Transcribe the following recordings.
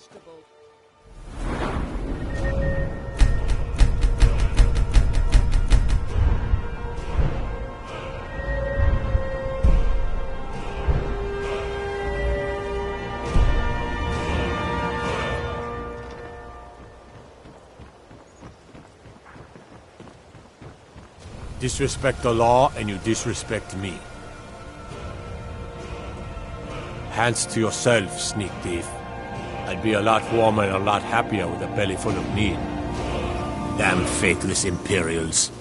vegetable. Disrespect the law, and you disrespect me. Hands to yourself, sneak thief. I'd be a lot warmer and a lot happier with a belly full of meat. Damn faithless Imperials.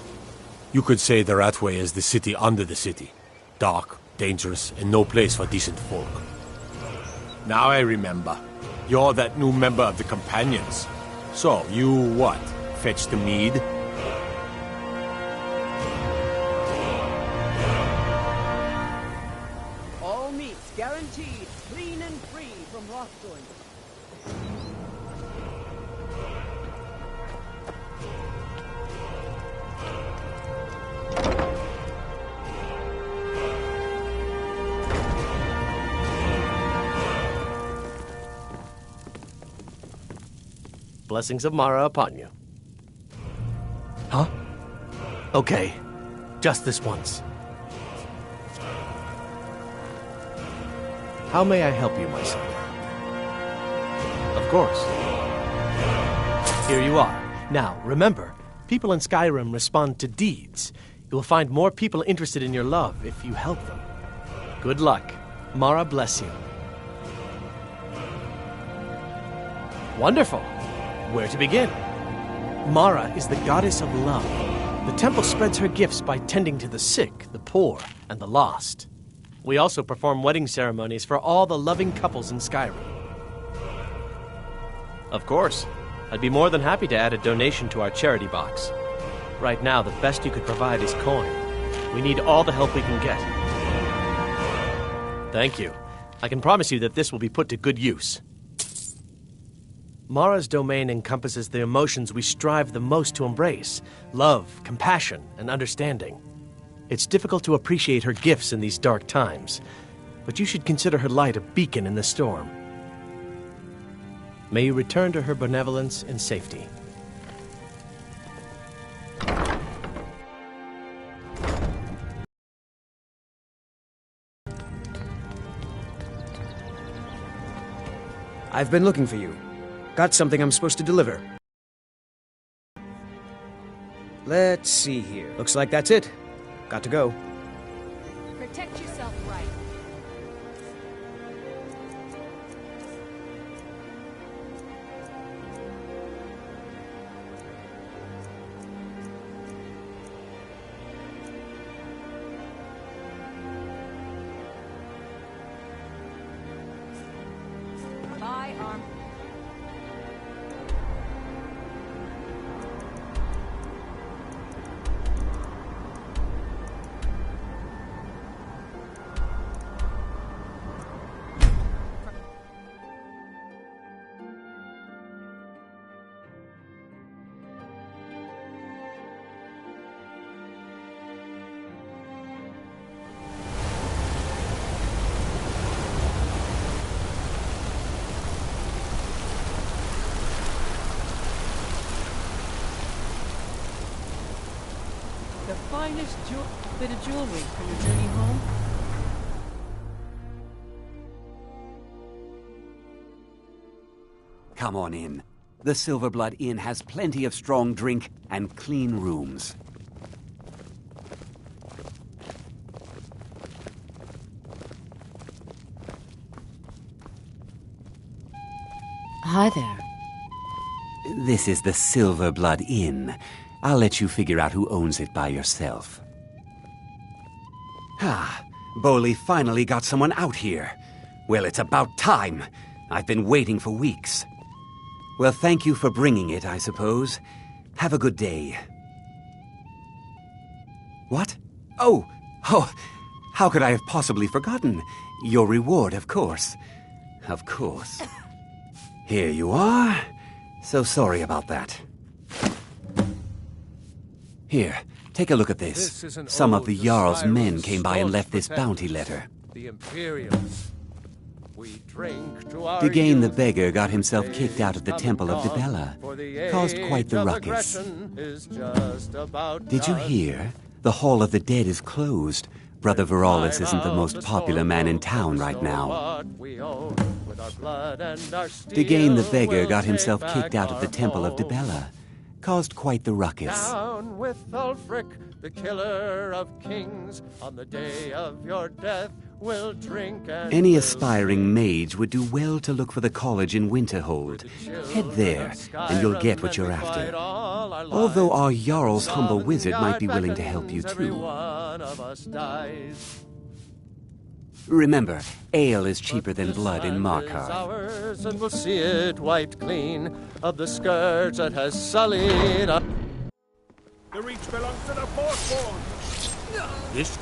You could say the Ratway is the city under the city. Dark, dangerous, and no place for decent folk. Now I remember. You're that new member of the Companions. So, you what? Fetch the mead? All meats guaranteed, clean and free from wrongdoing. Blessings of Mara upon you. Huh? Okay. Just this once. How may I help you, my son? Of course. Here you are. Now, remember, people in Skyrim respond to deeds. You will find more people interested in your love if you help them. Good luck. Mara bless you. Wonderful. Where to begin? Mara is the goddess of love. The temple spreads her gifts by tending to the sick, the poor, and the lost. We also perform wedding ceremonies for all the loving couples in Skyrim. Of course. I'd be more than happy to add a donation to our charity box. Right now, the best you could provide is coin. We need all the help we can get. Thank you. I can promise you that this will be put to good use. Mara's domain encompasses the emotions we strive the most to embrace: love, compassion, and understanding. It's difficult to appreciate her gifts in these dark times, but you should consider her light a beacon in the storm. May you return to her benevolence in safety. I've been looking for you. Got something I'm supposed to deliver. Let's see here. Looks like that's it. Got to go. Protect yourself right. Bye, Arm. The finest bit of jewelry for your journey home. Come on in. The Silverblood Inn has plenty of strong drink and clean rooms. Hi there. This is the Silverblood Inn. I'll let you figure out who owns it by yourself. Ah, Boley finally got someone out here. Well, it's about time. I've been waiting for weeks. Well, thank you for bringing it, I suppose. Have a good day. What? Oh, how could I have possibly forgotten? Your reward, of course. Of course. Here you are. So sorry about that. Here, take a look at this. Some of the Jarl's men came by and left this bounty letter. The Imperials. Degain the beggar got himself kicked out of the Temple of Dibella. Caused quite the ruckus. Did you hear? The Hall of the Dead is closed. Brother Veralis isn't the most popular man in town right now. Degain the beggar got himself kicked out of the Temple of Dibella. Caused quite the ruckus. Down with Ulfric, the killer of kings. On the day of your death, we'll drink and Any aspiring mage would do well to look for the college in Winterhold. Head there, and you'll get what you're after. Although our Jarl's humble wizard might be willing to help you too. Remember, ale is cheaper than blood in Markarth. And we'll see it wiped clean of the scourge that has sullied us. The reach belongs to the Forsborn. This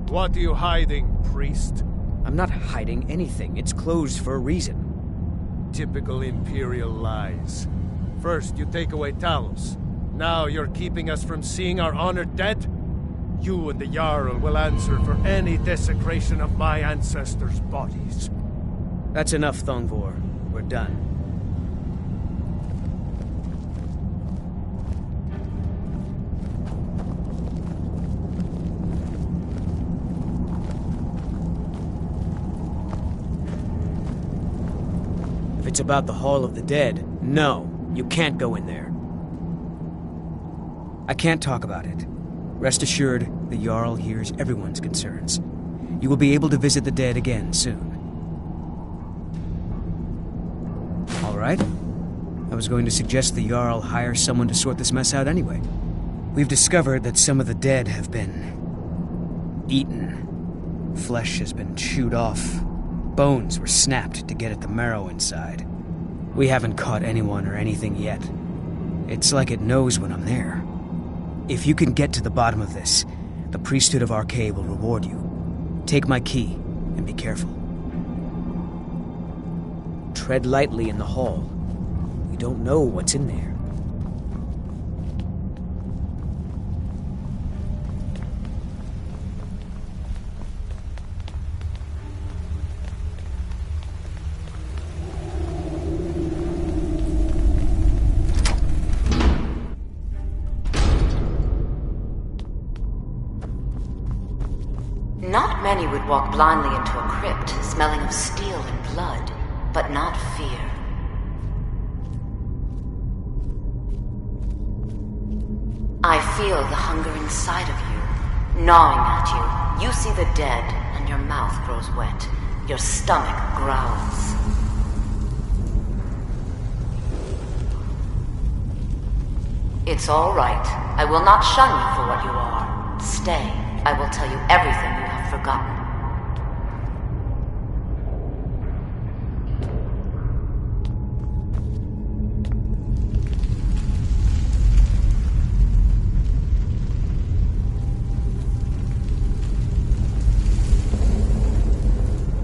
What are you hiding, priest? I'm not hiding anything. It's closed for a reason. Typical Imperial lies. First, you take away Talos. Now you're keeping us from seeing our honored dead? You and the Jarl will answer for any desecration of my ancestors' bodies. That's enough, Thongvor. We're done. If it's about the Hall of the Dead, no, you can't go in there. I can't talk about it. Rest assured, the Jarl hears everyone's concerns. You will be able to visit the dead again soon. All right? I was going to suggest the Jarl hire someone to sort this mess out anyway. We've discovered that some of the dead have been eaten. Flesh has been chewed off. Bones were snapped to get at the marrow inside. We haven't caught anyone or anything yet. It's like it knows when I'm there. If you can get to the bottom of this, the priesthood of Archay will reward you. Take my key, and be careful. Tread lightly in the hall. You don't know what's in there. Many would walk blindly into a crypt, smelling of steel and blood, but not fear. I feel the hunger inside of you, gnawing at you. You see the dead, and your mouth grows wet. Your stomach growls. It's all right. I will not shun you for what you are. Stay. I will tell you everything you have forgotten.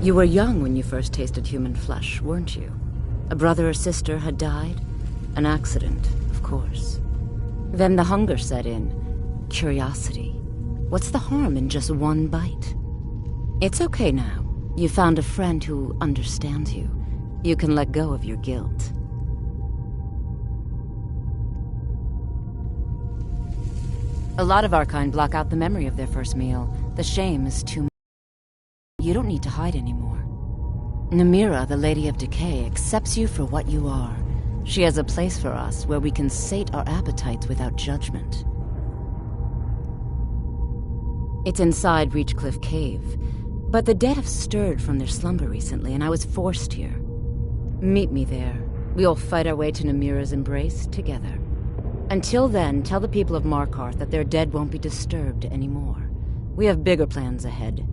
You were young when you first tasted human flesh, weren't you? A brother or sister had died? An accident, of course. Then the hunger set in. Curiosity. What's the harm in just one bite? It's okay now. You found a friend who understands you. You can let go of your guilt. A lot of our kind block out the memory of their first meal. The shame is too much. You don't need to hide anymore. Namira, the Lady of Decay, accepts you for what you are. She has a place for us where we can sate our appetites without judgment. It's inside Reachcliff Cave, but the dead have stirred from their slumber recently, and I was forced here. Meet me there. We'll fight our way to Namira's embrace together. Until then, tell the people of Markarth that their dead won't be disturbed anymore. We have bigger plans ahead.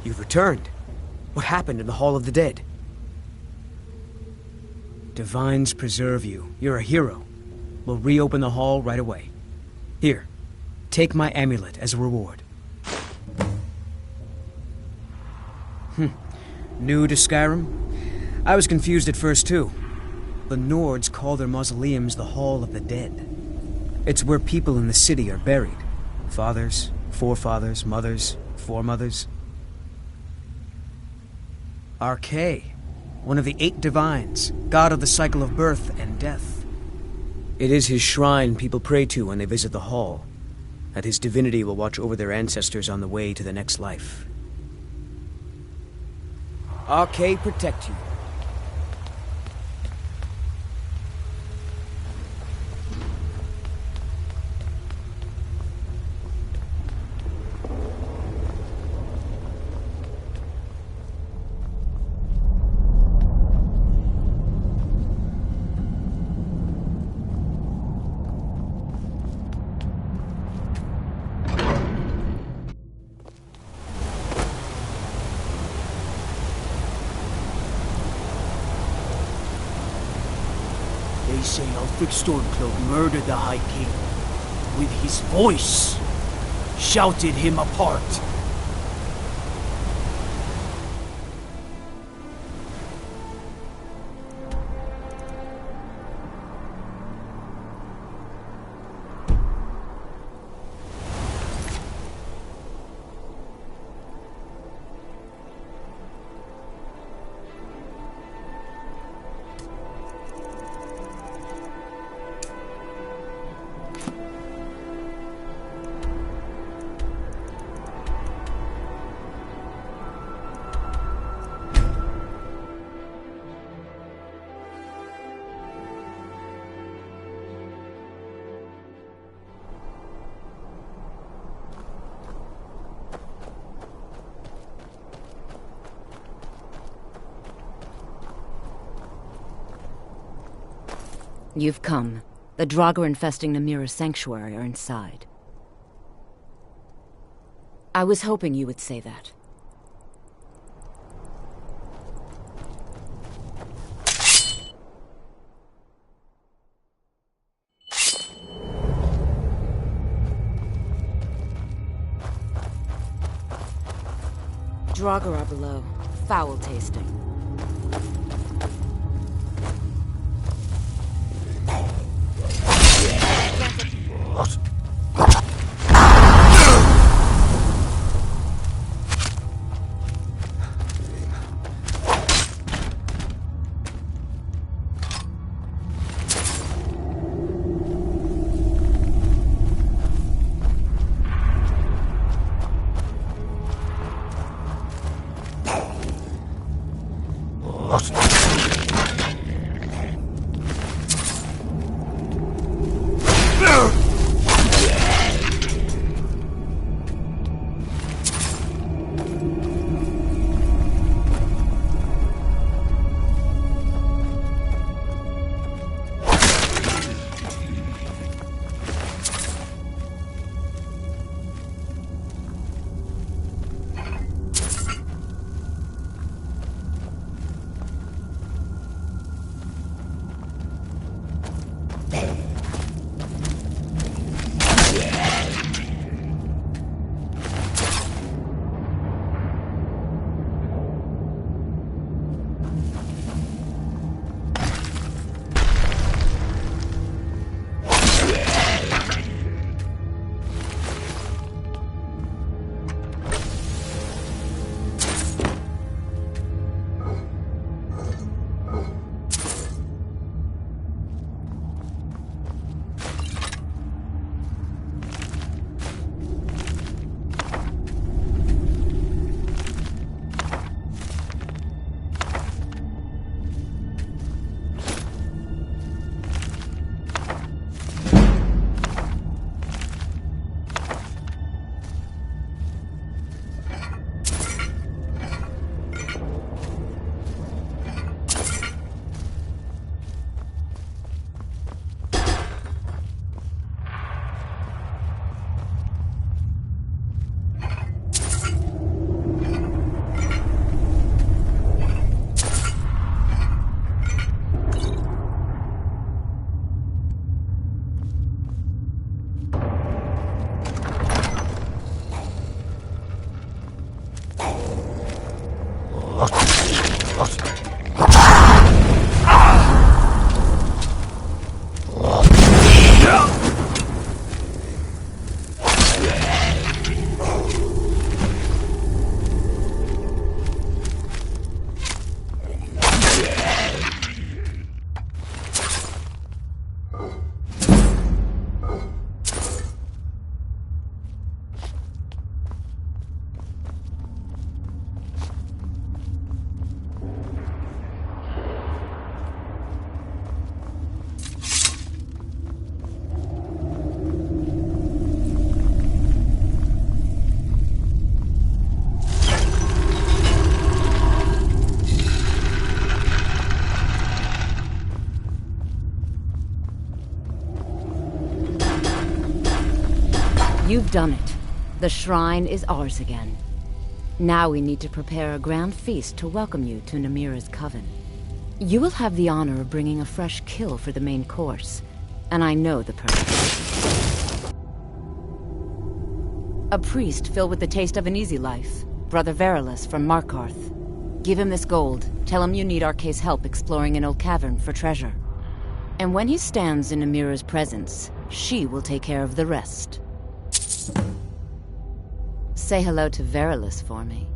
You've returned. What happened in the Hall of the Dead? Divines preserve you. You're a hero. We'll reopen the hall right away. Here, take my amulet as a reward. New to Skyrim? I was confused at first, too. The Nords call their mausoleums the Hall of the Dead. It's where people in the city are buried. Fathers, forefathers, mothers, foremothers. Arkay, one of the 8 divines, god of the cycle of birth and death. It is his shrine people pray to when they visit the hall, that his divinity will watch over their ancestors on the way to the next life. Arkay protect you. They say Ulfric Stormcloak murdered the High King. With his voice, shouted him apart. You've come. The Draugr infesting Namira's sanctuary are inside. I was hoping you would say that. Draugr are below, foul tasting. You've done it. The shrine is ours again. Now we need to prepare a grand feast to welcome you to Namira's coven. You will have the honor of bringing a fresh kill for the main course, and I know the person. A priest filled with the taste of an easy life, Brother Verilus from Markarth. Give him this gold. Tell him you need Arcae's help exploring an old cavern for treasure. And when he stands in Namira's presence, she will take care of the rest. Say hello to Verilus for me.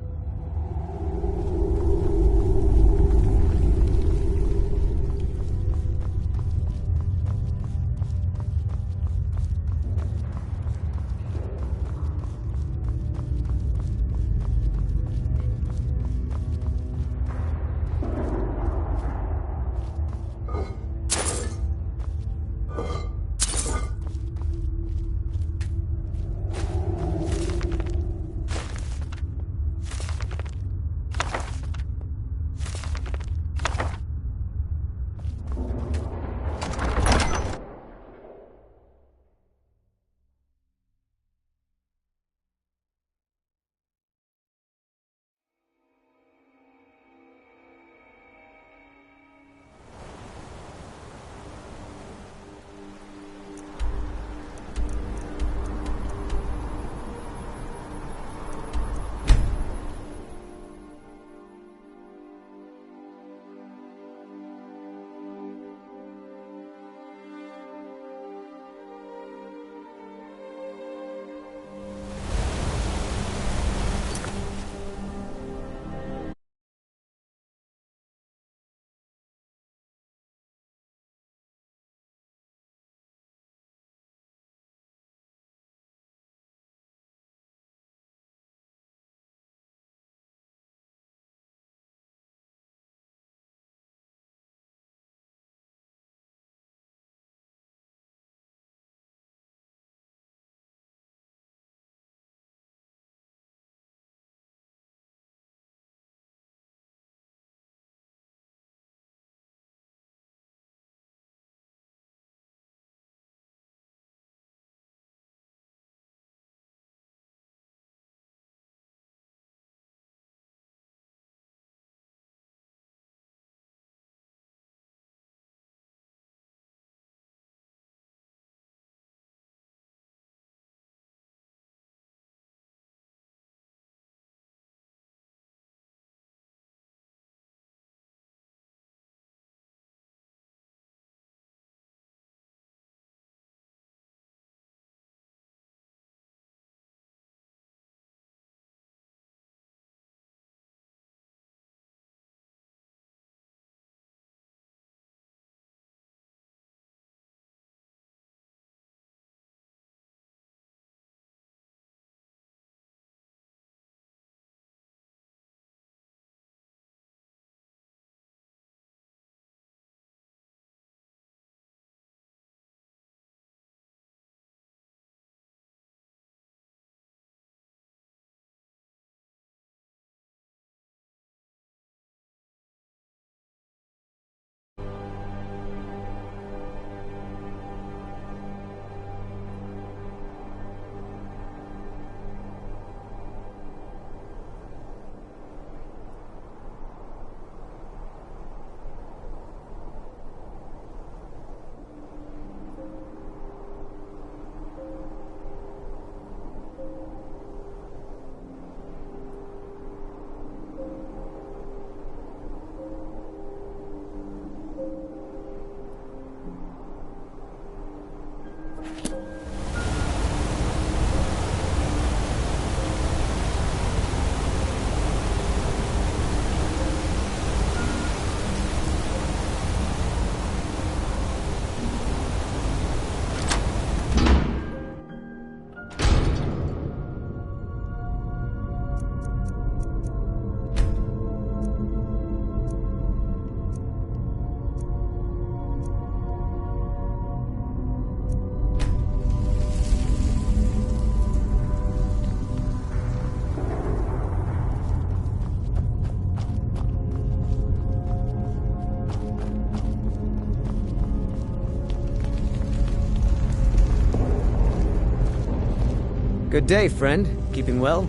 Good day, friend. Keeping well?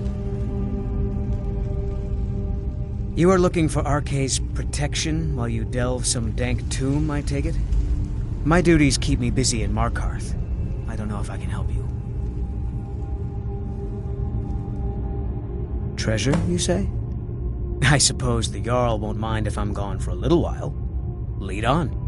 You are looking for Arkay's protection while you delve some dank tomb, I take it? My duties keep me busy in Markarth. I don't know if I can help you. Treasure, you say? I suppose the Jarl won't mind if I'm gone for a little while. Lead on.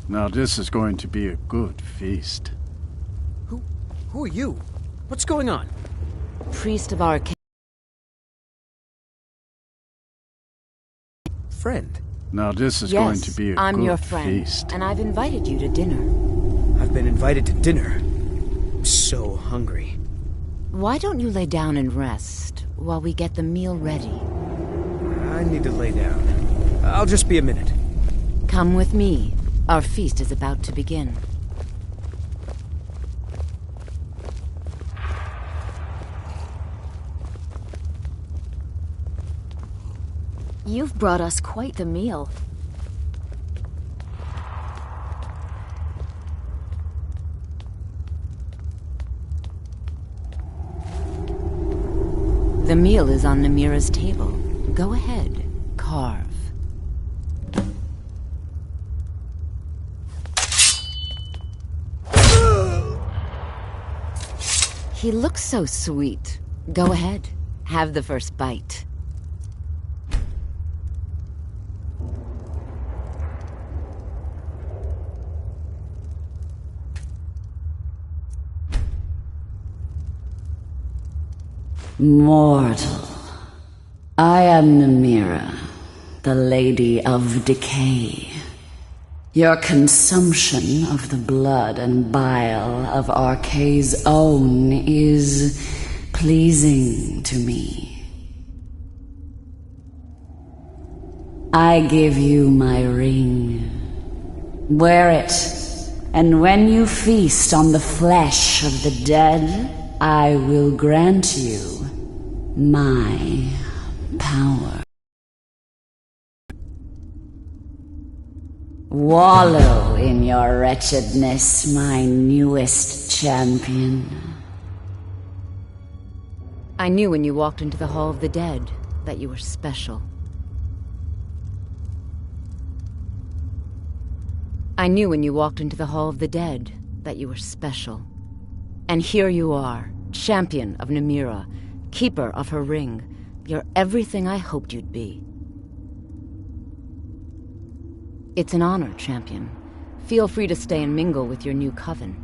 Now this is going to be a good feast. Who are you? What's going on? Priest of Arkay. Friend. Now this is going to Yes, be a I'm good your friend, feast. and I've invited you to dinner. I've been invited to dinner. I'm so hungry. Why don't you lay down and rest while we get the meal ready? I need to lay down. I'll just be a minute. Come with me. Our feast is about to begin. You've brought us quite the meal. The meal is on Namira's table. Go ahead, carve. He looks so sweet. Go ahead, have the first bite. Mortal, I am Namira, the Lady of Decay. Your consumption of the blood and bile of Arkay's own is pleasing to me. I give you my ring. Wear it, and when you feast on the flesh of the dead, I will grant you my power. Wallow in your wretchedness, my newest champion. I knew when you walked into the Hall of the Dead that you were special. I knew when you walked into the Hall of the Dead that you were special. And here you are, champion of Namira, keeper of her ring. You're everything I hoped you'd be. It's an honor, champion. Feel free to stay and mingle with your new coven.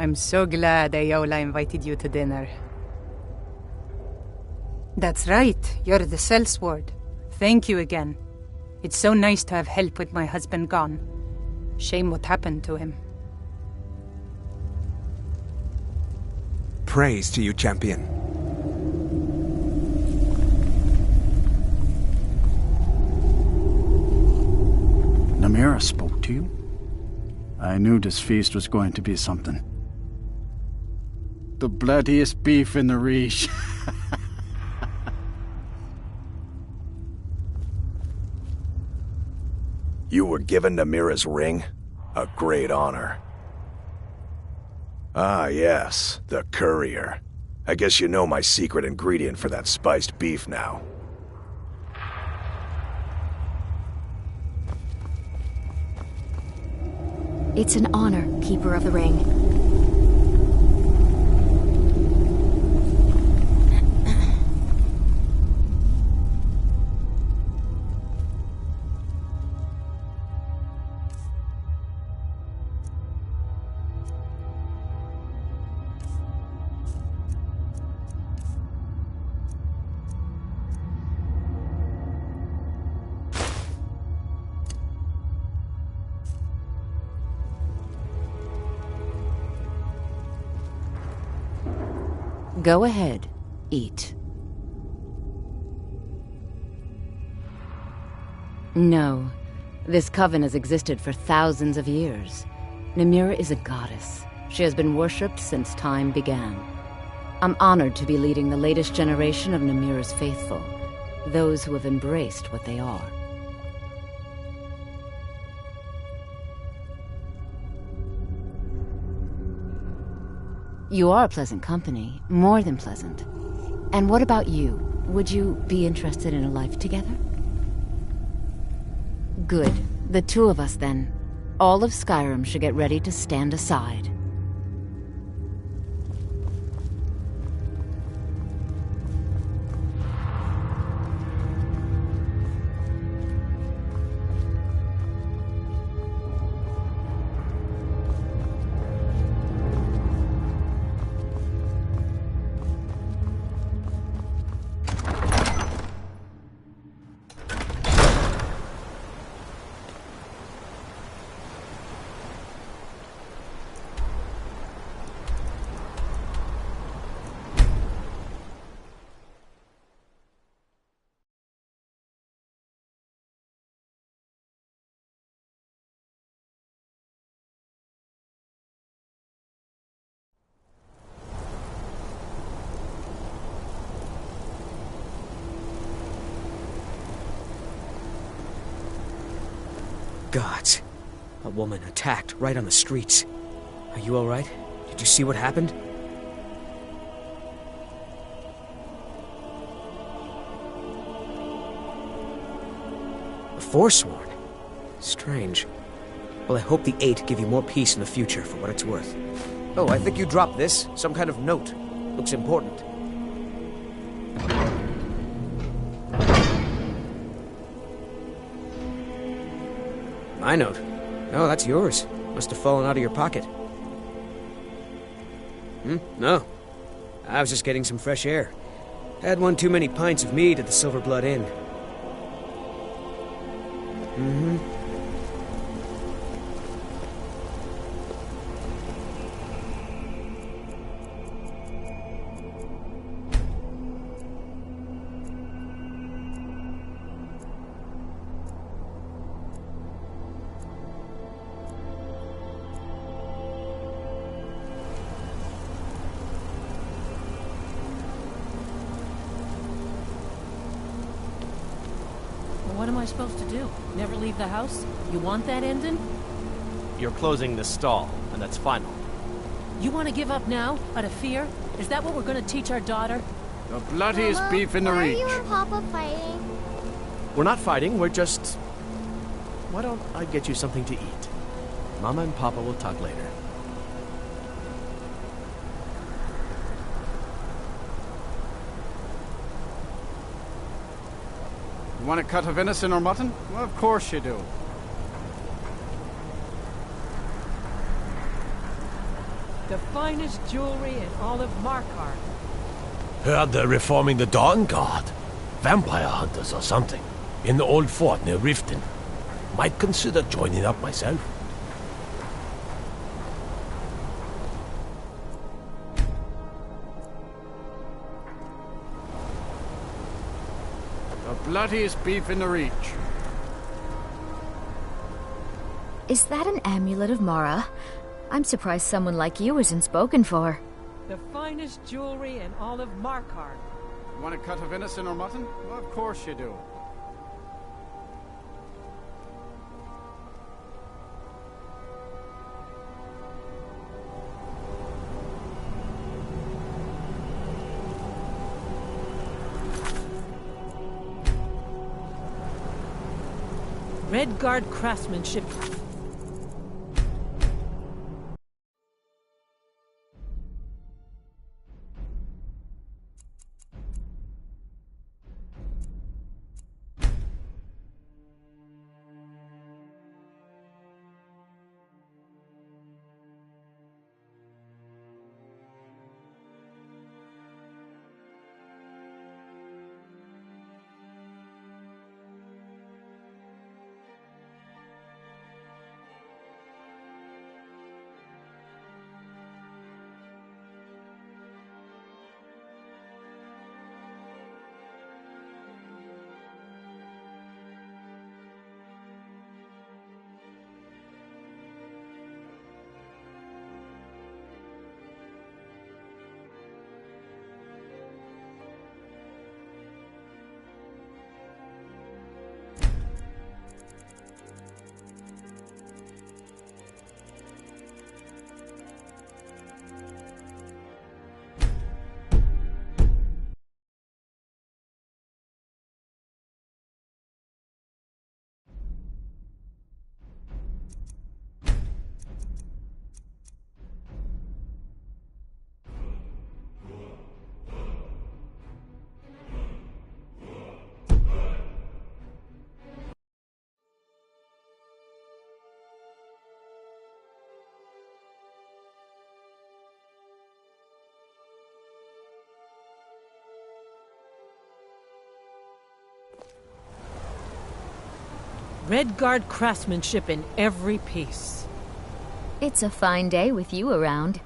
I'm so glad Ayola invited you to dinner. That's right, you're the sellsword. Thank you again. It's so nice to have help with my husband gone. Shame what happened to him. Praise to you, champion. Namira spoke to you? I knew this feast was going to be something. The bloodiest beef in the Reach. You were given Namira's ring? A great honor. Ah, yes, the courier. I guess you know my secret ingredient for that spiced beef now. It's an honor, Keeper of the Ring. Go ahead, eat. No, this coven has existed for thousands of years. Namira is a goddess. She has been worshipped since time began. I'm honored to be leading the latest generation of Namira's faithful, those who have embraced what they are. You are pleasant company, more than pleasant. And what about you? Would you be interested in a life together? Good. The two of us, then. All of Skyrim should get ready to stand aside. Gods. A woman attacked right on the streets. Are you all right? Did you see what happened? A Forsworn? Strange. Well, I hope the Eight give you more peace in the future for what it's worth. Oh, I think you dropped this. Some kind of note. Looks important. My note? No, that's yours. Must have fallen out of your pocket. No. I was just getting some fresh air. Had one too many pints of mead at the Silver Blood Inn. What am I supposed to do? Never leave the house? You want that ending? You're closing this stall, and that's final. You want to give up now, out of fear? Is that what we're going to teach our daughter? The bloodiest beef in the Reach. Why are you and Papa fighting? We're not fighting, we're just... Why don't I get you something to eat? Mama and Papa will talk later. You want a cut of venison or mutton? Well, of course you do. The finest jewelry in all of Markarth. Heard they're reforming the Dawn Guard. Vampire hunters or something. In the old fort near Riften. Might consider joining up myself. The bloodiest beef in the Reach. Is that an amulet of Mara? I'm surprised someone like you isn't spoken for. The finest jewelry in all of Markarth. Want a cut of venison or mutton? Well, of course you do. Redguard craftsmanship. Redguard craftsmanship in every piece. It's a fine day with you around.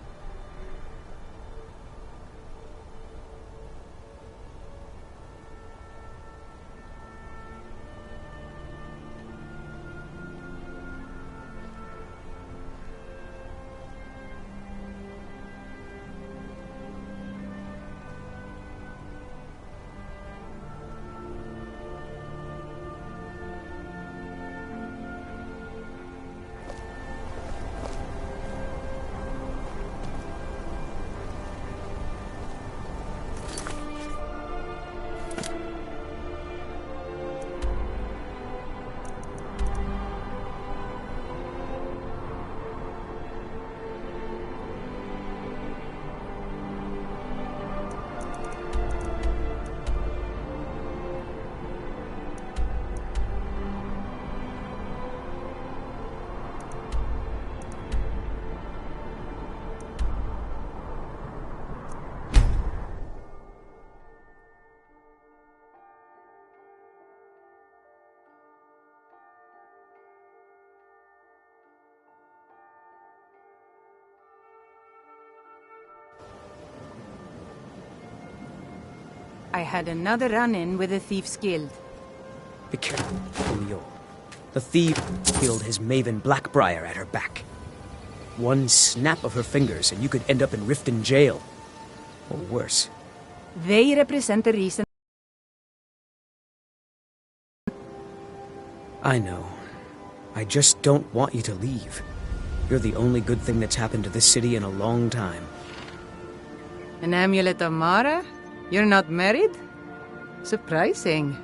I had another run-in with the Thieves' Guild. Be careful, Leo. The thief killed his maven Blackbriar at her back. One snap of her fingers and you could end up in Riften jail. Or worse. They represent the reason... I know. I just don't want you to leave. You're the only good thing that's happened to this city in a long time. An amulet of Mara? You're not married? Surprising.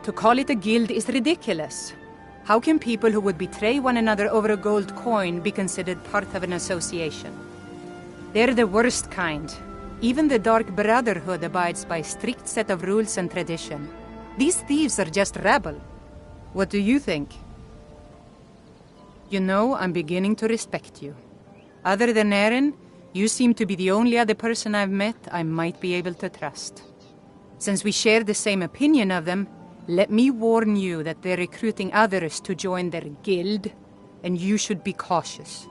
To call it a guild is ridiculous. How can people who would betray one another over a gold coin be considered part of an association? They're the worst kind. Even the Dark Brotherhood abides by a strict set of rules and tradition. These thieves are just rabble. What do you think? You know, I'm beginning to respect you. Other than Eren, you seem to be the only other person I've met I might be able to trust. Since we share the same opinion of them, let me warn you that they're recruiting others to join their guild, and you should be cautious.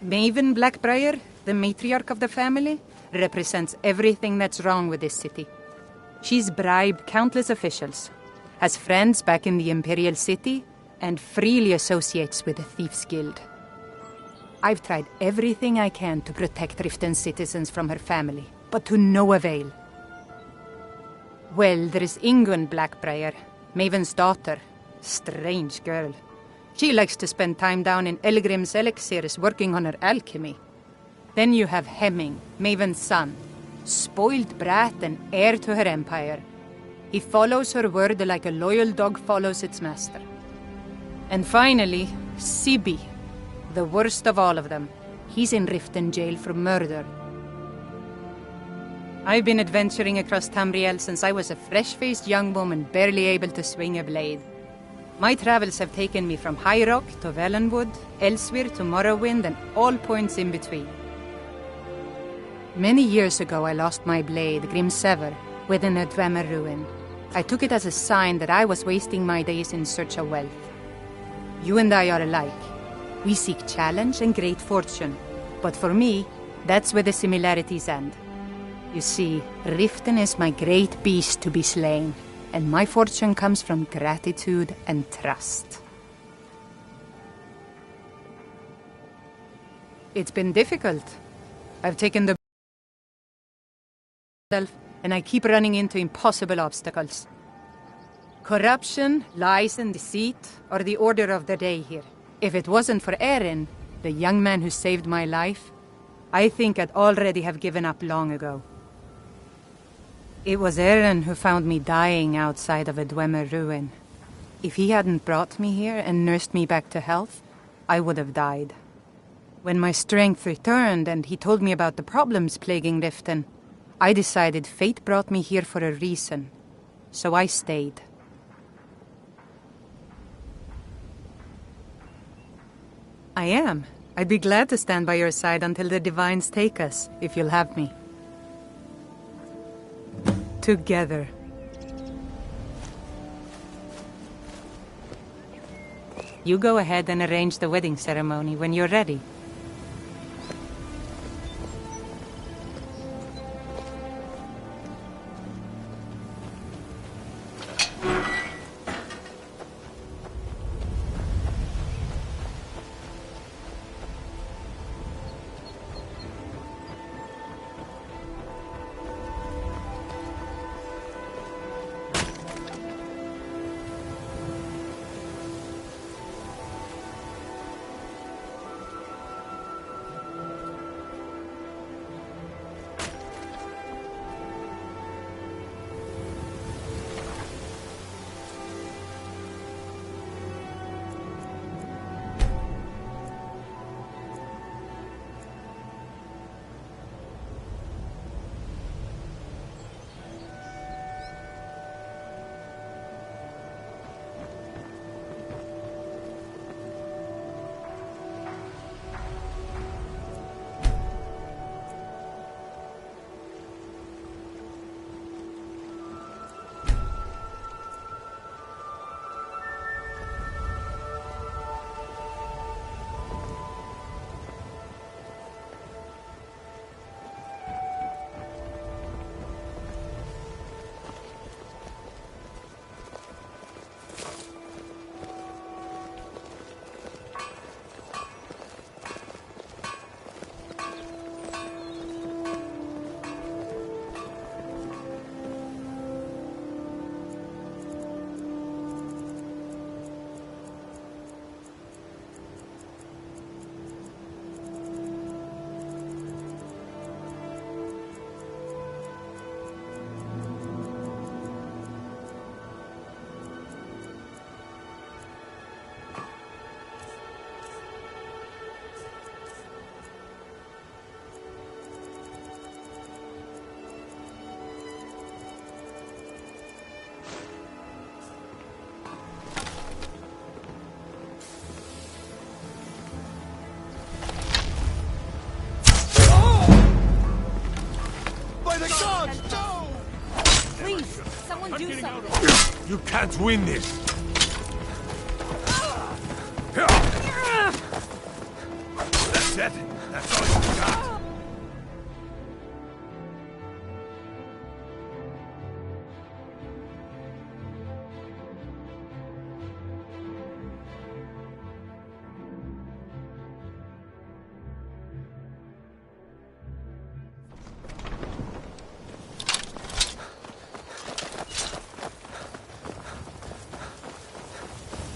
Maven Blackbriar, the matriarch of the family, represents everything that's wrong with this city. She's bribed countless officials, has friends back in the Imperial City, and freely associates with the Thieves' Guild. I've tried everything I can to protect Riften's citizens from her family, but to no avail. Well, there's Ingun Blackbriar, Maven's daughter. Strange girl. She likes to spend time down in Elgrim's elixirs working on her alchemy. Then you have Hemming, Maven's son, spoiled brat and heir to her empire. He follows her word like a loyal dog follows its master. And finally, Sibi, the worst of all of them. He's in Riften jail for murder. I've been adventuring across Tamriel since I was a fresh-faced young woman barely able to swing a blade. My travels have taken me from High Rock to Valenwood, Elsewhere to Morrowind, and all points in between. Many years ago I lost my blade, Grimsever, within a Dwemer ruin. I took it as a sign that I was wasting my days in search of wealth. You and I are alike. We seek challenge and great fortune. But for me, that's where the similarities end. You see, Riften is my great beast to be slain, and my fortune comes from gratitude and trust. It's been difficult. I've taken the and I keep running into impossible obstacles. Corruption, lies and deceit are the order of the day here. If it wasn't for Eren, the young man who saved my life, I think I'd already have given up long ago. It was Eren who found me dying outside of a Dwemer ruin. If he hadn't brought me here and nursed me back to health, I would have died. When my strength returned and he told me about the problems plaguing Riften, I decided fate brought me here for a reason, so I stayed. I am. I'd be glad to stand by your side until the Divines take us, if you'll have me. Together. You go ahead and arrange the wedding ceremony when you're ready. the gods, no! Please, someone do something. You can't win this. That's it? That's all you got?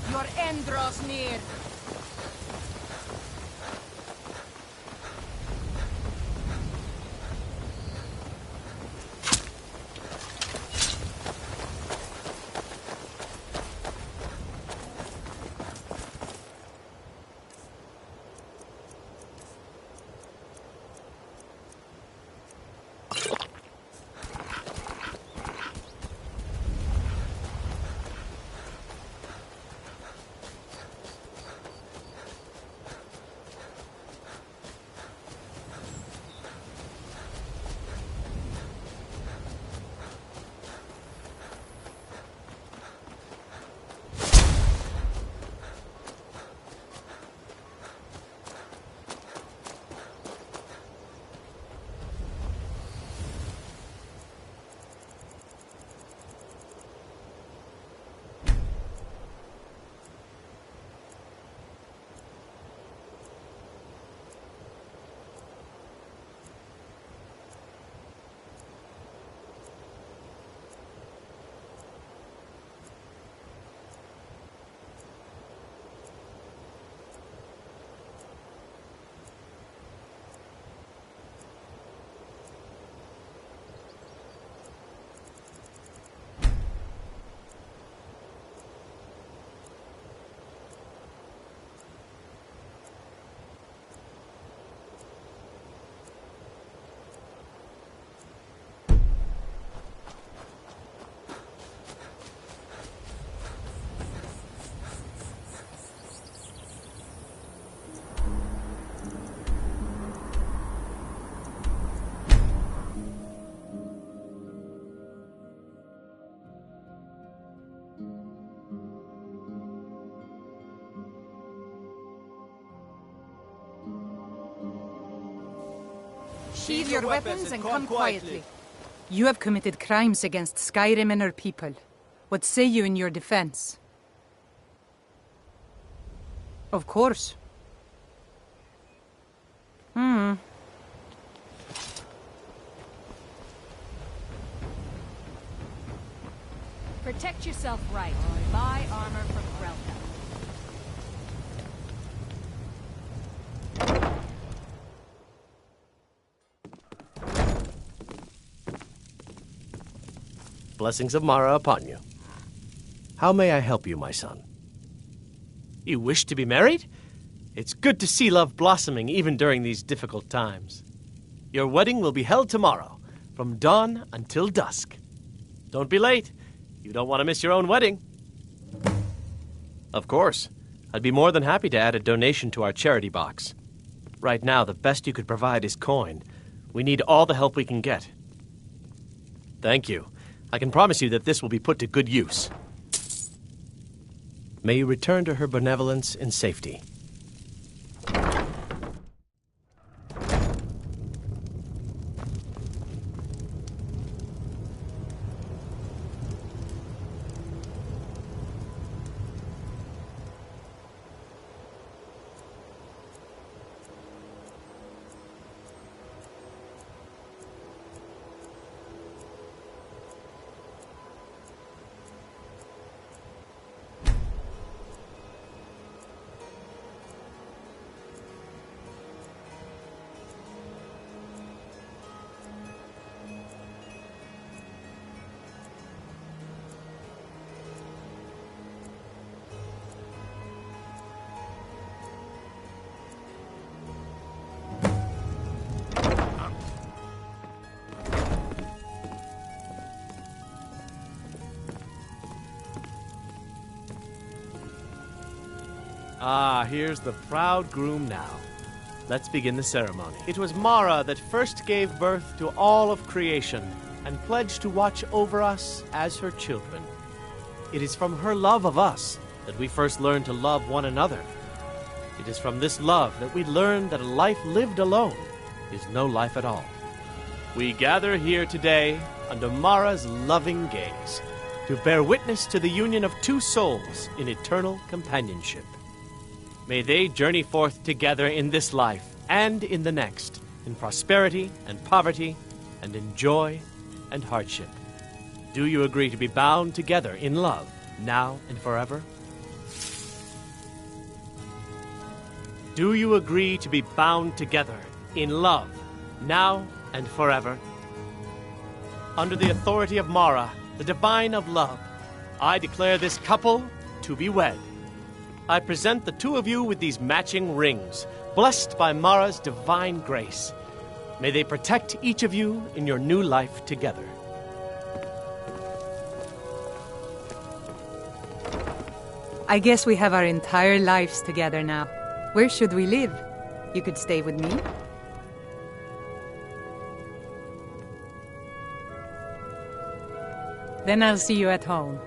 Your end draws near. Sheathe your weapons and come quietly. You have committed crimes against Skyrim and her people. What say you in your defense? Of course. Protect yourself right. Buy armor from Grelka. Blessings of Mara upon you. How may I help you, my son? You wish to be married? It's good to see love blossoming even during these difficult times. Your wedding will be held tomorrow, from dawn until dusk. Don't be late. You don't want to miss your own wedding. Of course. I'd be more than happy to add a donation to our charity box. Right now, the best you could provide is coin. We need all the help we can get. Thank you. I can promise you that this will be put to good use. May you return to her benevolence in safety. Ah, here's the proud groom now. Let's begin the ceremony. It was Mara that first gave birth to all of creation and pledged to watch over us as her children. It is from her love of us that we first learned to love one another. It is from this love that we learn that a life lived alone is no life at all. We gather here today under Mara's loving gaze to bear witness to the union of two souls in eternal companionship. May they journey forth together in this life and in the next, in prosperity and poverty, and in joy and hardship. Do you agree to be bound together in love, now and forever? Do you agree to be bound together in love, now and forever? Under the authority of Mara, the divine of love, I declare this couple to be wed. I present the two of you with these matching rings, blessed by Mara's divine grace. May they protect each of you in your new life together. I guess we have our entire lives together now. Where should we live? You could stay with me. Then I'll see you at home.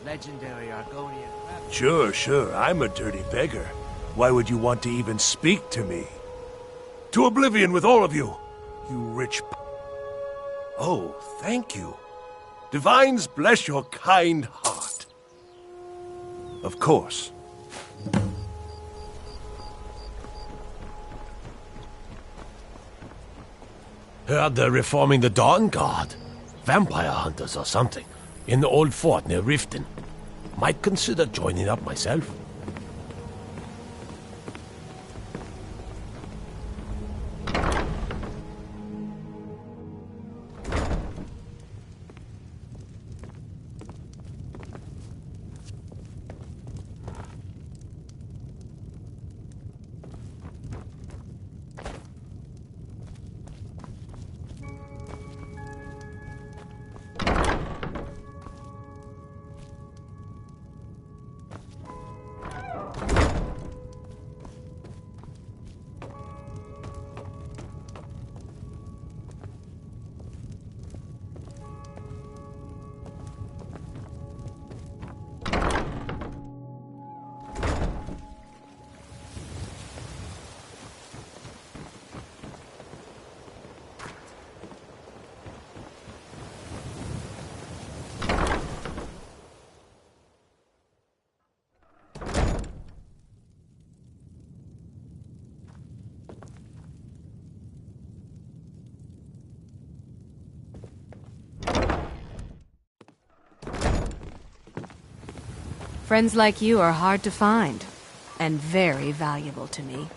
Legendary Argonian. Sure, I'm a dirty beggar. Why would you want to even speak to me? To oblivion with all of you, you rich Oh, thank you. Divines bless your kind heart. Of course. Heard they're reforming the Dawn Guard. Vampire hunters or something. In the old fort near Riften. Might consider joining up myself. Friends like you are hard to find, and very valuable to me.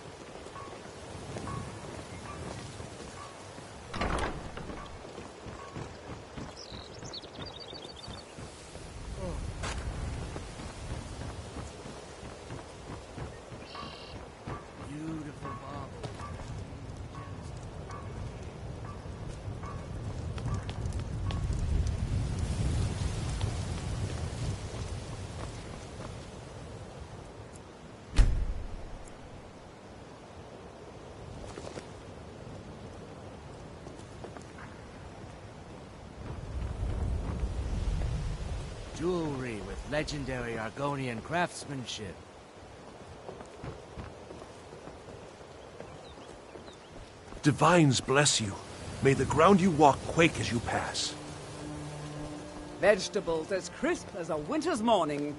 Jewelry with legendary Argonian craftsmanship. Divines bless you. May the ground you walk quake as you pass. Vegetables as crisp as a winter's morning.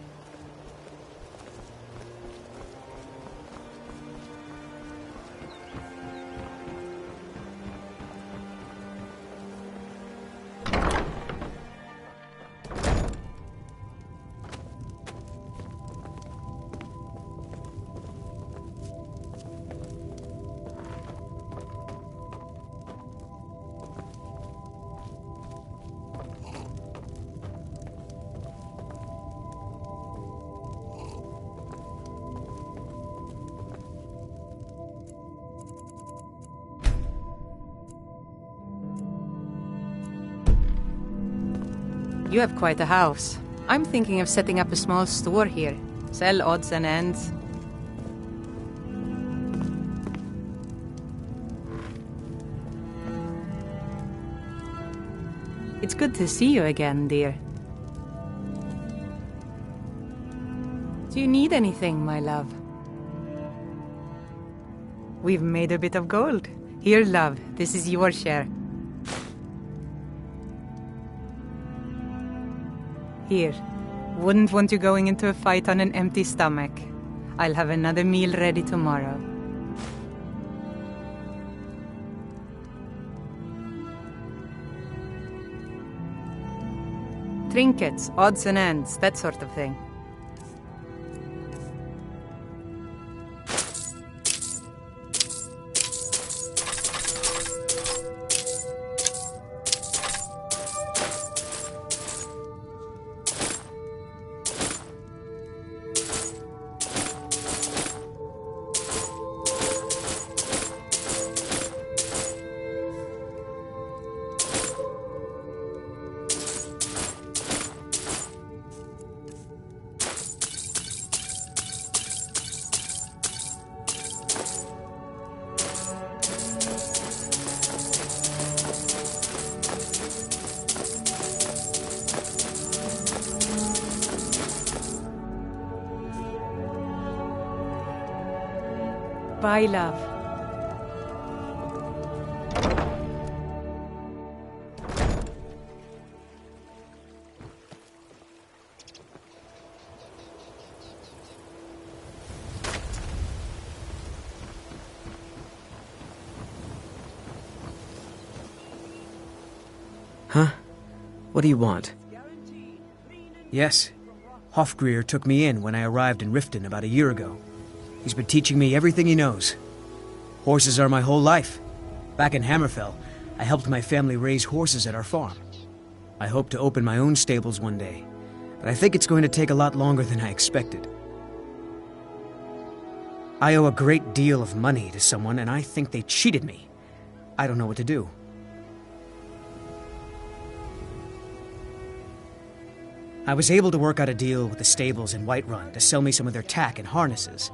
You have quite a house. I'm thinking of setting up a small store here. Sell odds and ends. It's good to see you again, dear. Do you need anything, my love? We've made a bit of gold. Here, love, this is your share. Here. Wouldn't want you going into a fight on an empty stomach. I'll have another meal ready tomorrow. Trinkets, odds and ends, that sort of thing. Bye, love. Huh? What do you want? Yes. Hofgreer took me in when I arrived in Riften about a year ago. He's been teaching me everything he knows. Horses are my whole life. Back in Hammerfell, I helped my family raise horses at our farm. I hope to open my own stables one day, but I think it's going to take a lot longer than I expected. I owe a great deal of money to someone, and I think they cheated me. I don't know what to do. I was able to work out a deal with the stables in Whiterun to sell me some of their tack and harnesses.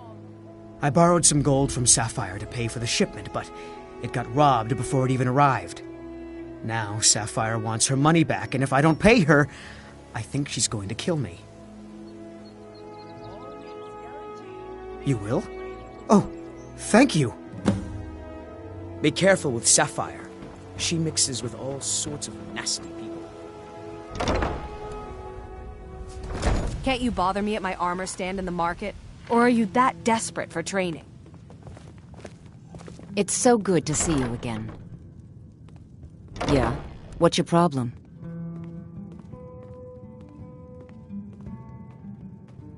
I borrowed some gold from Sapphire to pay for the shipment, but it got robbed before it even arrived. Now Sapphire wants her money back, and if I don't pay her, I think she's going to kill me. You will? Oh, thank you! Be careful with Sapphire. She mixes with all sorts of nasty people. Can't you bother me at my armor stand in the market? Or are you that desperate for training? It's so good to see you again. Yeah? What's your problem?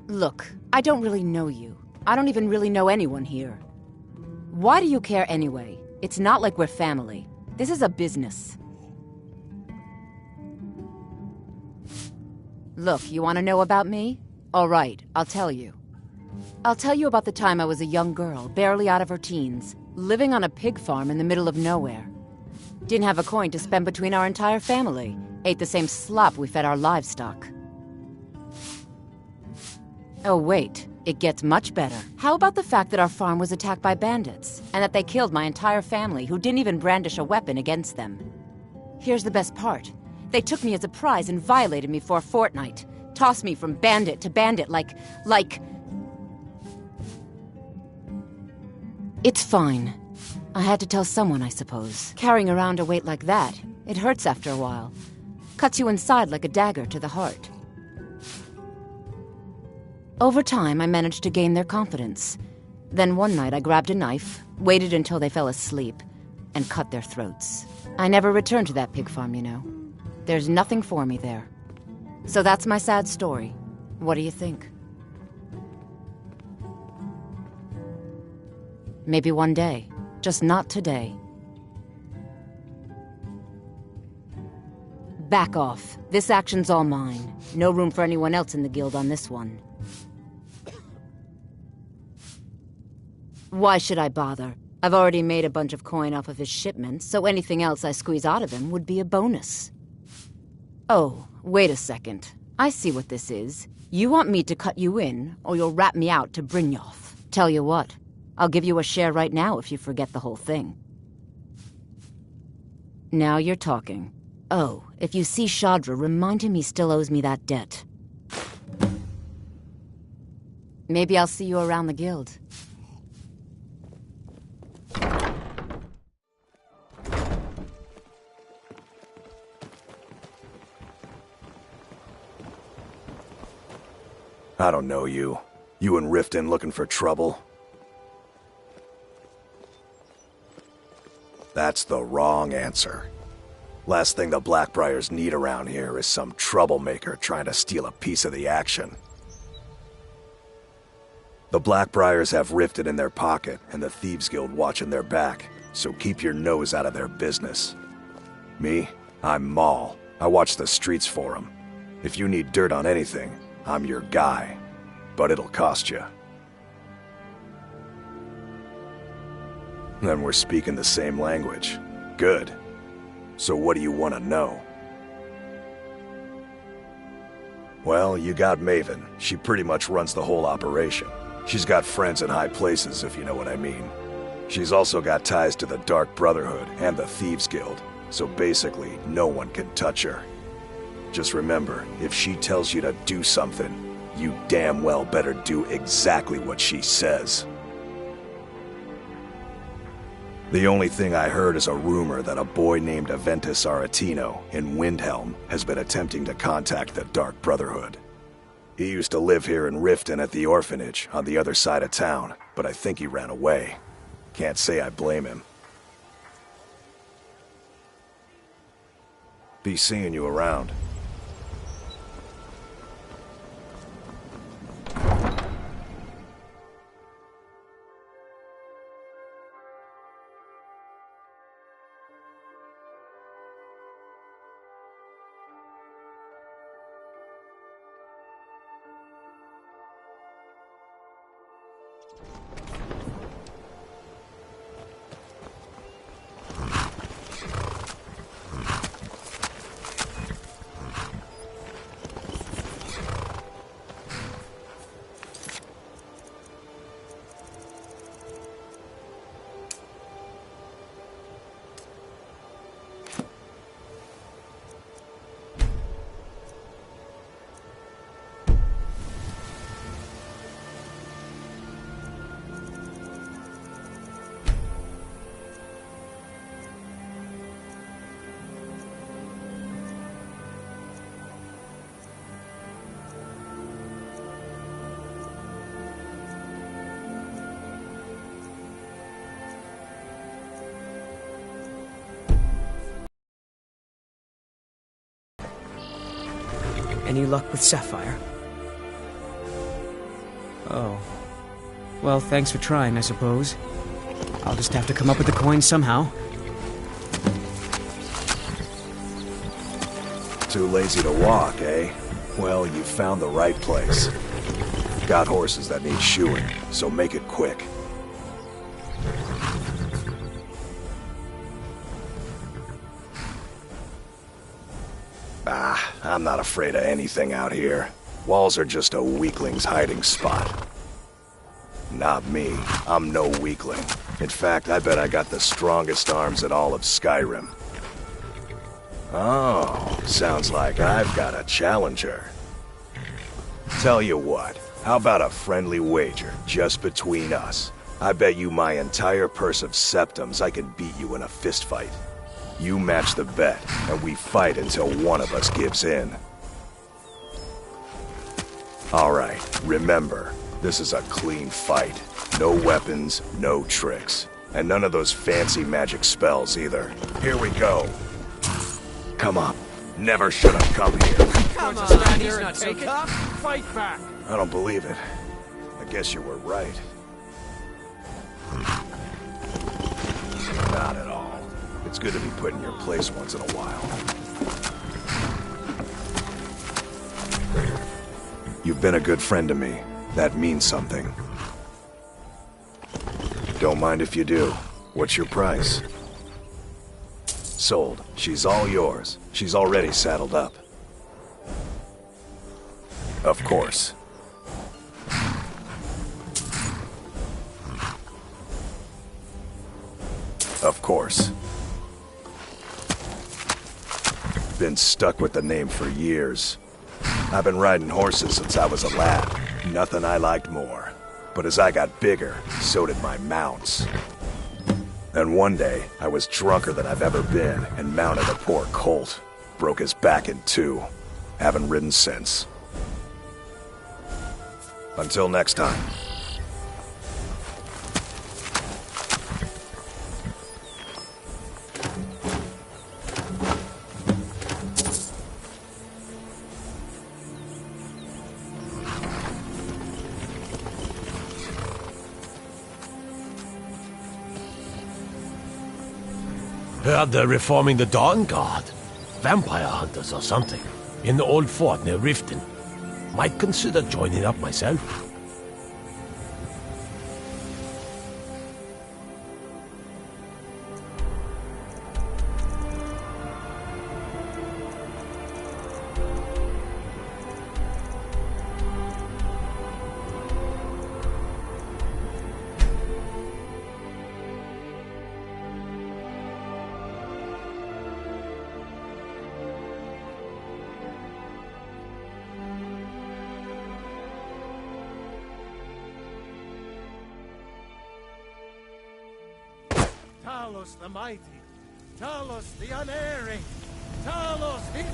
Look, I don't really know you. I don't even really know anyone here. Why do you care anyway? It's not like we're family. This is a business. Look, you want to know about me? All right, I'll tell you. I'll tell you about the time I was a young girl, barely out of her teens, living on a pig farm in the middle of nowhere. Didn't have a coin to spend between our entire family. Ate the same slop we fed our livestock. Oh wait, it gets much better. How about the fact that our farm was attacked by bandits, and that they killed my entire family who didn't even brandish a weapon against them? Here's the best part. They took me as a prize and violated me for a fortnight. Tossed me from bandit to bandit like... It's fine. I had to tell someone, I suppose. Carrying around a weight like that, it hurts after a while. Cuts you inside like a dagger to the heart. Over time, I managed to gain their confidence. Then one night I grabbed a knife, waited until they fell asleep, and cut their throats. I never returned to that pig farm, you know. There's nothing for me there. So that's my sad story. What do you think? Maybe one day. Just not today. Back off. This action's all mine. No room for anyone else in the guild on this one. Why should I bother? I've already made a bunch of coin off of his shipments, so anything else I squeeze out of him would be a bonus. Oh, wait a second. I see what this is. You want me to cut you in, or you'll rat me out to Brynjolf. Tell you what, I'll give you a share right now if you forget the whole thing. Now you're talking. Oh, if you see Shadra, remind him he still owes me that debt. Maybe I'll see you around the guild. I don't know you. You and Riften looking for trouble? That's the wrong answer. Last thing the Blackbriars need around here is some troublemaker trying to steal a piece of the action. The Blackbriars have Riften in their pocket and the Thieves Guild watching their back, so keep your nose out of their business. Me? I'm Maul. I watch the streets for them. If you need dirt on anything, I'm your guy. But it'll cost you. Then we're speaking the same language. Good. So what do you want to know? Well, you got Maven. She pretty much runs the whole operation. She's got friends in high places, if you know what I mean. She's also got ties to the Dark Brotherhood and the Thieves Guild, so basically, no one can touch her. Just remember, if she tells you to do something, you damn well better do exactly what she says. The only thing I heard is a rumor that a boy named Aventus Aretino in Windhelm has been attempting to contact the Dark Brotherhood. He used to live here in Riften at the orphanage on the other side of town, but I think he ran away. Can't say I blame him. Be seeing you around. Any luck with Sapphire? Oh. Well, thanks for trying, I suppose. I'll just have to come up with the coin somehow. Too lazy to walk, eh? Well, you found the right place. Got horses that need shoeing, so make it quick. I'm not afraid of anything out here. Walls are just a weakling's hiding spot. Not me. I'm no weakling. In fact, I bet I got the strongest arms in all of Skyrim. Oh, sounds like I've got a challenger. Tell you what, how about a friendly wager just between us? I bet you my entire purse of septums I can beat you in a fistfight. You match the bet, and we fight until one of us gives in. Alright, remember, this is a clean fight. No weapons, no tricks. And none of those fancy magic spells either. Here we go. Come on. Never should have come here. Come on, he's not so tough. Fight back. I don't believe it. I guess you were right. Not at all. It's good to be put in your place once in a while. You've been a good friend to me. That means something. Don't mind if you do. What's your price? Sold. She's all yours. She's already saddled up. Of course. Of course. Been stuck with the name for years. I've been riding horses since I was a lad. Nothing I liked more. But as I got bigger, so did my mounts. And one day, I was drunker than I've ever been and mounted a poor colt. Broke his back in two. Haven't ridden since. Until next time. Heard they're reforming the Dawn Guard. Vampire hunters or something. In the old fort near Riften. Might consider joining up myself. Talos the mighty, Talos the unerring, Talos the...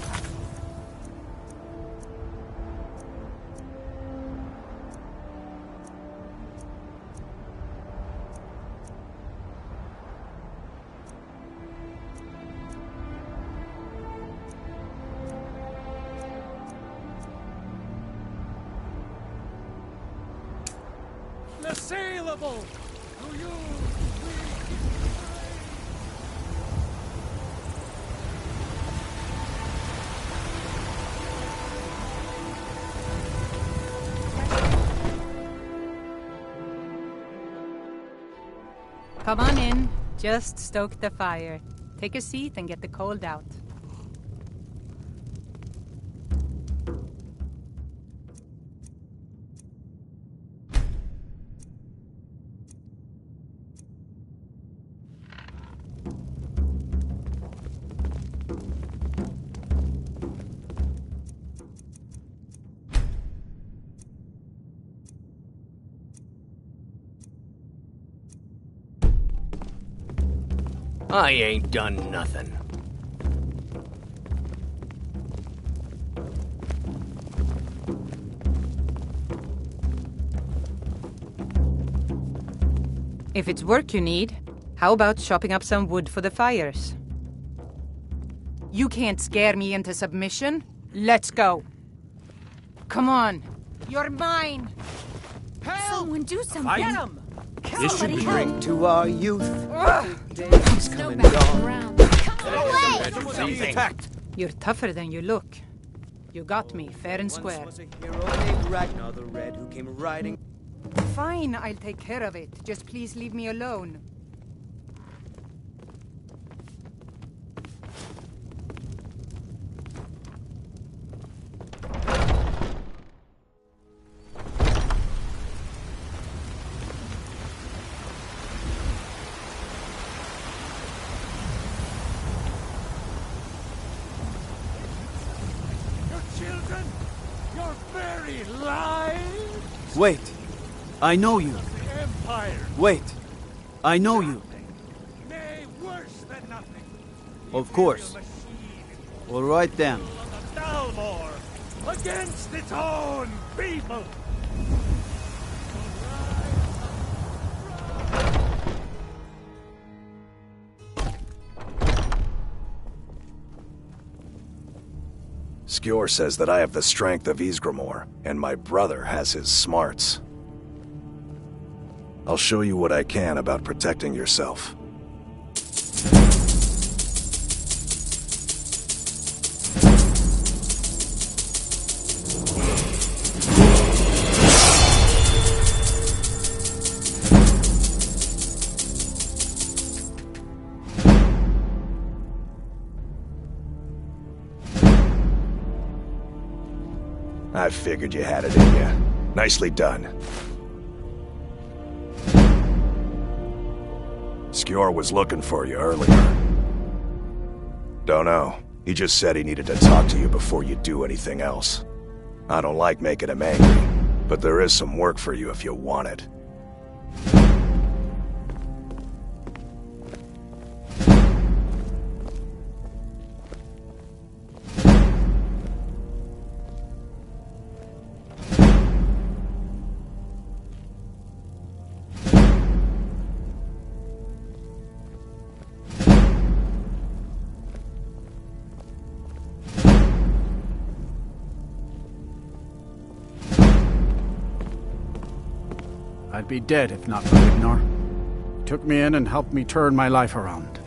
Unassailable! To you! Come on in. Just stoke the fire. Take a seat and get the cold out. I ain't done nothing. If it's work you need, how about chopping up some wood for the fires? You can't scare me into submission. Let's go. Come on. You're mine. Help! Someone do something. Get him! This should drink to our youth. Days come and gone. You're tougher than you look. You got me, fair and square. Was a hero named Ragnar the Red who came riding. Fine, I'll take care of it. Just please leave me alone. Wait. I know you. Empire. Wait. I know you. Nay, worse than nothing. Of course. All right then. Dalmor against its own people. Skjor says that I have the strength of Ysgramor, and my brother has his smarts. I'll show you what I can about protecting yourself. I figured you had it in you. Nicely done. Skjor was looking for you earlier. Don't know. He just said he needed to talk to you before you do anything else. I don't like making him angry, but there is some work for you if you want it. I'd be dead if not for Ignar. He took me in and helped me turn my life around.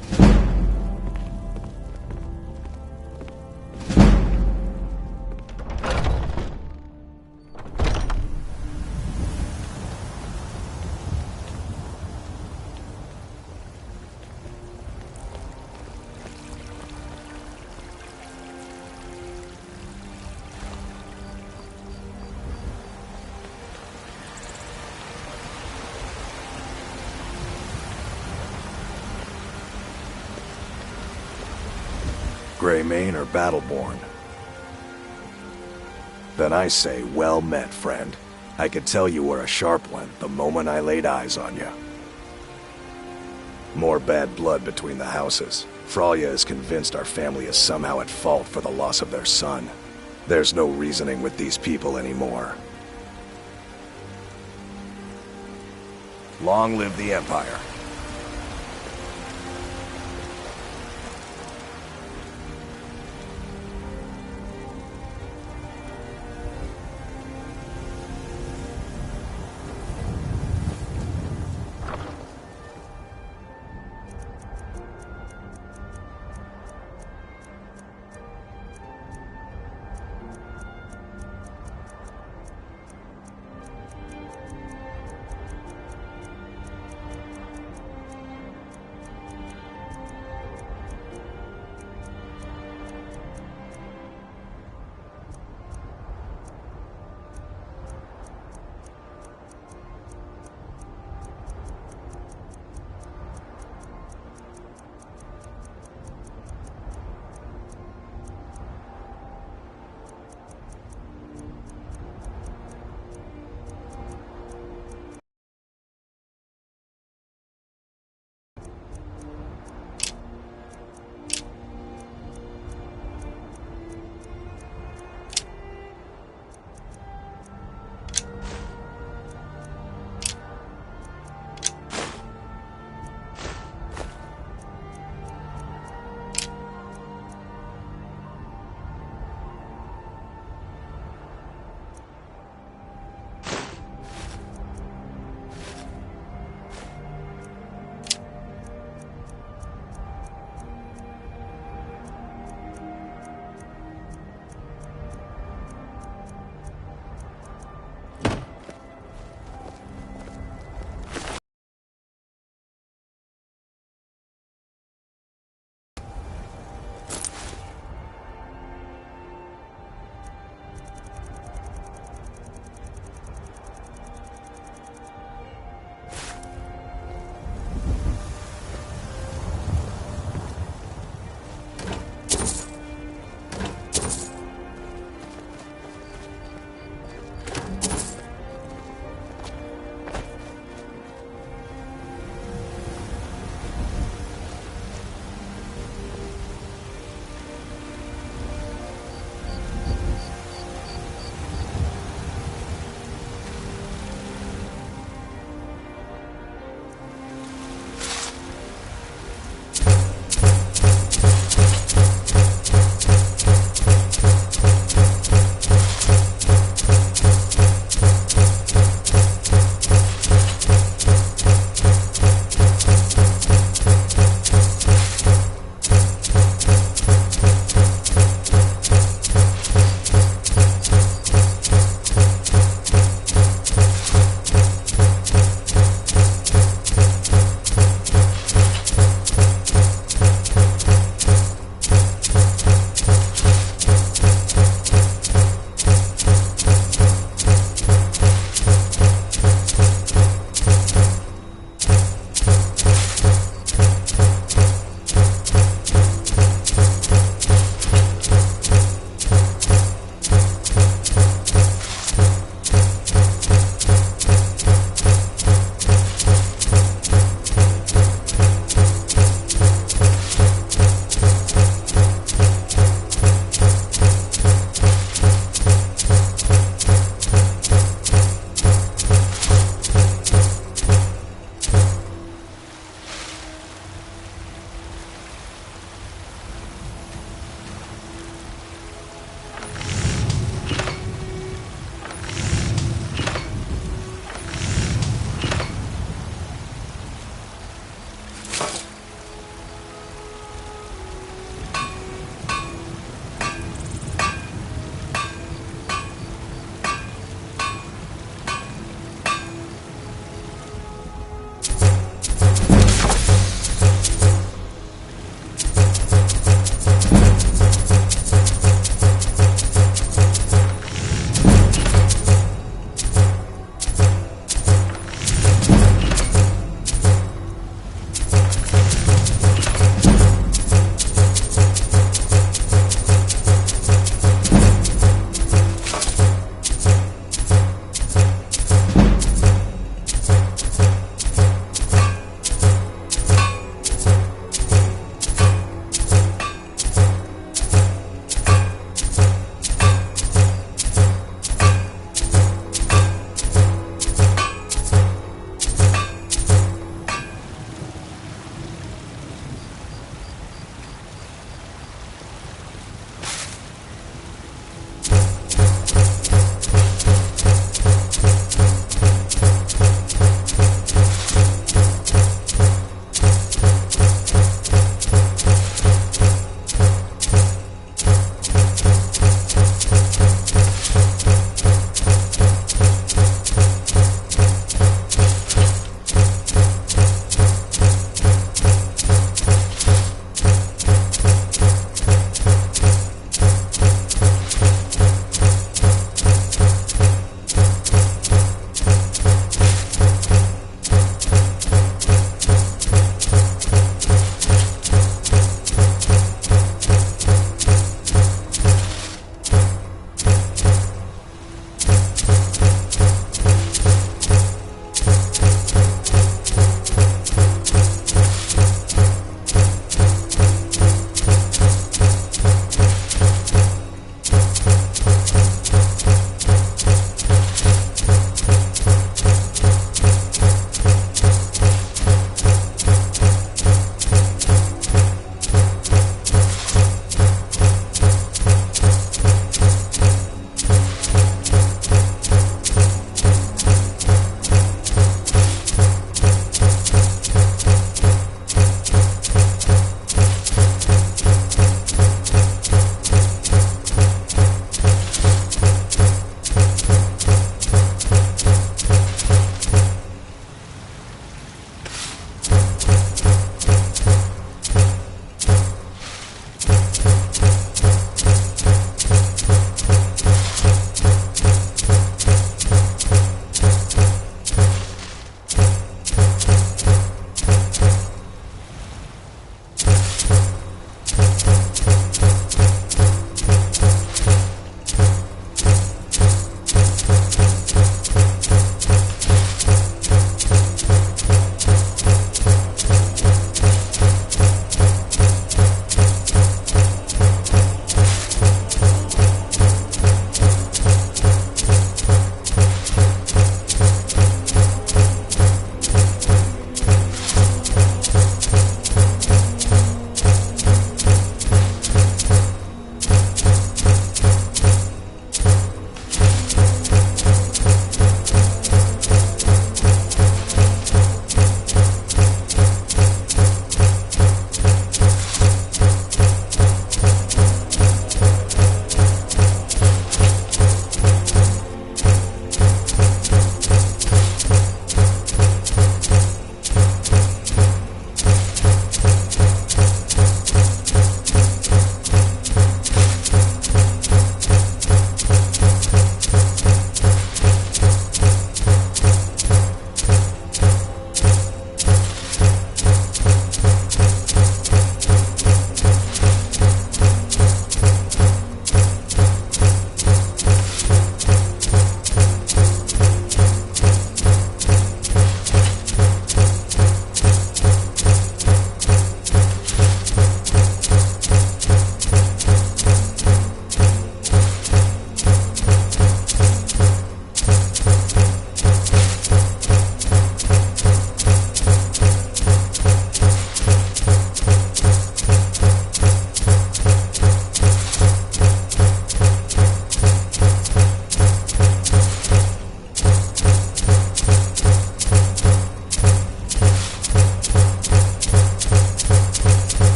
Greymane or Battleborn? Then I say, well met, friend. I could tell you were a sharp one the moment I laid eyes on you. More bad blood between the houses. Fralya is convinced our family is somehow at fault for the loss of their son. There's no reasoning with these people anymore. Long live the Empire.